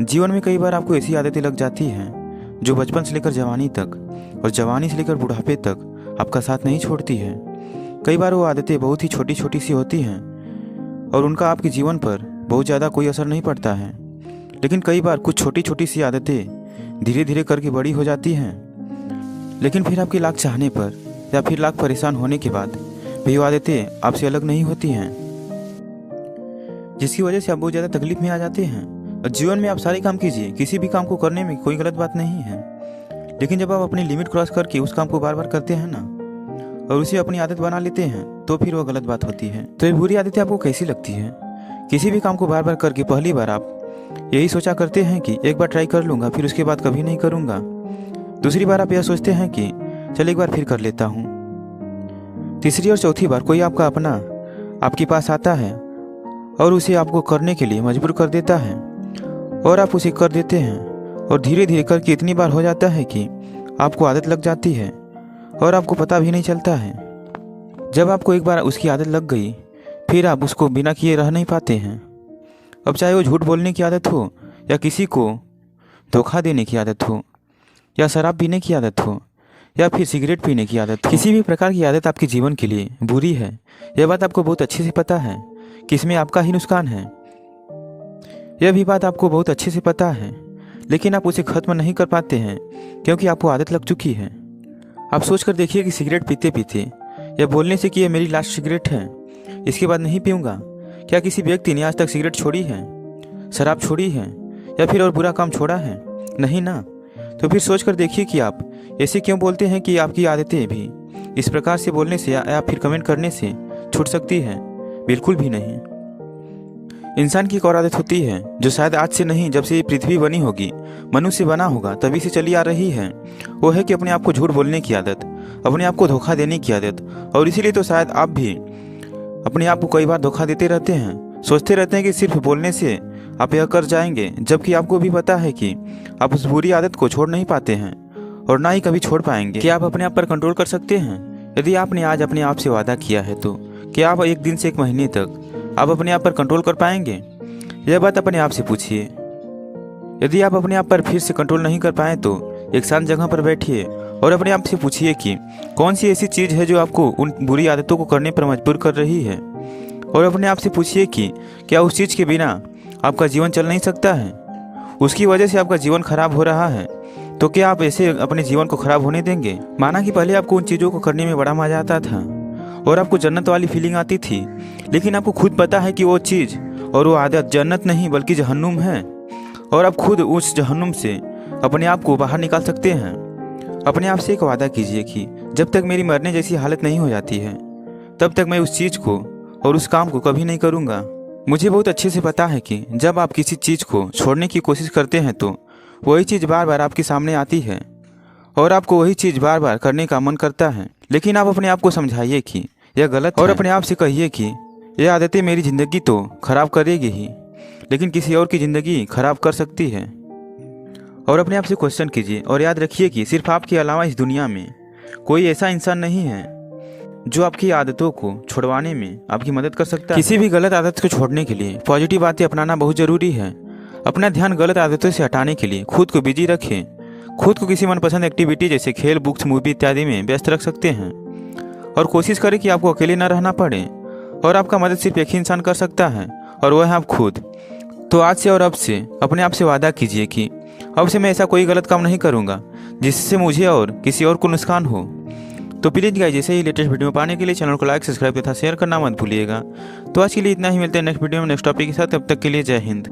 जीवन में कई बार आपको ऐसी आदतें लग जाती हैं जो बचपन से लेकर जवानी तक और जवानी से लेकर बुढ़ापे तक आपका साथ नहीं छोड़ती है। कई बार वो आदतें बहुत ही छोटी छोटी सी होती हैं और उनका आपके जीवन पर बहुत ज़्यादा कोई असर नहीं पड़ता है। लेकिन कई बार कुछ छोटी छोटी सी आदतें धीरे धीरे करके बड़ी हो जाती हैं, लेकिन फिर आपके लाख चाहने पर या फिर लाख परेशान होने के बाद भी वो आदतें आपसे अलग नहीं होती हैं, जिसकी वजह से आप बहुत ज़्यादा तकलीफ में आ जाते हैं। और जीवन में आप सारे काम कीजिए, किसी भी काम को करने में कोई गलत बात नहीं है, लेकिन जब आप अपनी लिमिट क्रॉस करके उस काम को बार बार करते हैं ना और उसे अपनी आदत बना लेते हैं तो फिर वो गलत बात होती है। तो ये बुरी आदतें आपको कैसी लगती है? किसी भी काम को बार बार करके पहली बार आप यही सोचा करते हैं कि एक बार ट्राई कर लूँगा, फिर उसके बाद कभी नहीं करूँगा। दूसरी बार आप यह सोचते हैं कि चल एक बार फिर कर लेता हूँ। तीसरी और चौथी बार कोई आपका अपना आपके पास आता है और उसे आपको करने के लिए मजबूर कर देता है और आप उसे कर देते हैं और धीरे धीरे करके इतनी बार हो जाता है कि आपको आदत लग जाती है और आपको पता भी नहीं चलता है। जब आपको एक बार उसकी आदत लग गई फिर आप उसको बिना किए रह नहीं पाते हैं। अब चाहे वो झूठ बोलने की आदत हो या किसी को धोखा देने की आदत हो या शराब पीने की आदत हो या फिर सिगरेट पीने की आदत हो, किसी भी प्रकार की आदत आपके जीवन के लिए बुरी है। यह बात आपको बहुत अच्छे से पता है कि इसमें आपका ही नुकसान है। यह भी बात आपको बहुत अच्छे से पता है, लेकिन आप उसे खत्म नहीं कर पाते हैं क्योंकि आपको आदत लग चुकी है। आप सोच कर देखिए कि सिगरेट पीते पीते या बोलने से कि यह मेरी लास्ट सिगरेट है, इसके बाद नहीं पीऊँगा, क्या किसी व्यक्ति ने आज तक सिगरेट छोड़ी है, शराब छोड़ी है या फिर और बुरा काम छोड़ा है? नहीं ना। तो फिर सोच कर देखिए कि आप ऐसे क्यों बोलते हैं कि आपकी आदतें भी इस प्रकार से बोलने से या फिर कमेंट करने से छूट सकती है? बिल्कुल भी नहीं। इंसान की एक और आदत होती है जो शायद आज से नहीं, जब से ये पृथ्वी बनी होगी, मनुष्य बना होगा तभी से चली आ रही है। वो है कि अपने आप को झूठ बोलने की आदत, अपने आप को धोखा देने की आदत। और इसीलिए तो शायद आप भी अपने आप को कई बार धोखा देते रहते हैं, सोचते रहते हैं कि सिर्फ बोलने से आप यह कर जाएंगे, जबकि आपको भी पता है कि आप उस बुरी आदत को छोड़ नहीं पाते हैं और ना ही कभी छोड़ पाएंगे। क्या आप अपने आप पर कंट्रोल कर सकते हैं? यदि आपने आज अपने आप से वादा किया है तो क्या आप एक दिन से एक महीने तक आप अपने आप पर कंट्रोल कर पाएंगे? यह बात अपने आप से पूछिए। यदि आप अपने आप पर फिर से कंट्रोल नहीं कर पाए तो एक शांत जगह पर बैठिए और अपने आप से पूछिए कि कौन सी ऐसी चीज़ है जो आपको उन बुरी आदतों को करने पर मजबूर कर रही है। और अपने आप से पूछिए कि क्या उस चीज़ के बिना आपका जीवन चल नहीं सकता है, उसकी वजह से आपका जीवन खराब हो रहा है, तो क्या आप ऐसे अपने जीवन को खराब होने देंगे? माना कि पहले आपको उन चीज़ों को करने में बड़ा मजा आता था और आपको जन्नत वाली फीलिंग आती थी, लेकिन आपको खुद पता है कि वो चीज़ और वो आदत जन्नत नहीं बल्कि जहन्नुम है और आप खुद उस जहन्नुम से अपने आप को बाहर निकाल सकते हैं। अपने आप से एक वादा कीजिए कि जब तक मेरी मरने जैसी हालत नहीं हो जाती है तब तक मैं उस चीज़ को और उस काम को कभी नहीं करूँगा। मुझे बहुत अच्छे से पता है कि जब आप किसी चीज़ को छोड़ने की कोशिश करते हैं तो वही चीज़ बार बार आपके सामने आती है और आपको वही चीज़ बार बार करने का मन करता है, लेकिन आप अपने आप को समझाइए कि यह गलत है और अपने आप से कहिए कि यह आदतें मेरी ज़िंदगी तो खराब करेगी ही, लेकिन किसी और की ज़िंदगी खराब कर सकती है। और अपने आप से क्वेश्चन कीजिए और याद रखिए कि सिर्फ आपके अलावा इस दुनिया में कोई ऐसा इंसान नहीं है जो आपकी आदतों को छुड़वाने में आपकी मदद कर सकता है। किसी भी गलत आदत को छोड़ने के लिए पॉजिटिव बातें अपनाना बहुत ज़रूरी है। अपना ध्यान गलत आदतों से हटाने के लिए खुद को बिजी रखें। खुद को किसी मनपसंद एक्टिविटी जैसे खेल, बुक्स, मूवी इत्यादि में व्यस्त रख सकते हैं और कोशिश करें कि आपको अकेले न रहना पड़े और आपका मदद सिर्फ एक ही इंसान कर सकता है और वह है आप खुद। तो आज से और अब से अपने आप से वादा कीजिए कि अब से मैं ऐसा कोई गलत काम नहीं करूँगा जिससे मुझे और किसी और को नुकसान हो। तो प्लीज़ गाइस, जैसे ही लेटेस्ट वीडियो पाने के लिए चैनल को लाइक, सब्सक्राइब तथा शेयर करना मत भूलिएगा। तो आज के लिए इतना ही, मिलते हैं नेक्स्ट वीडियो में नेक्स्ट टॉपिक के साथ। तब तक के लिए जय हिंद।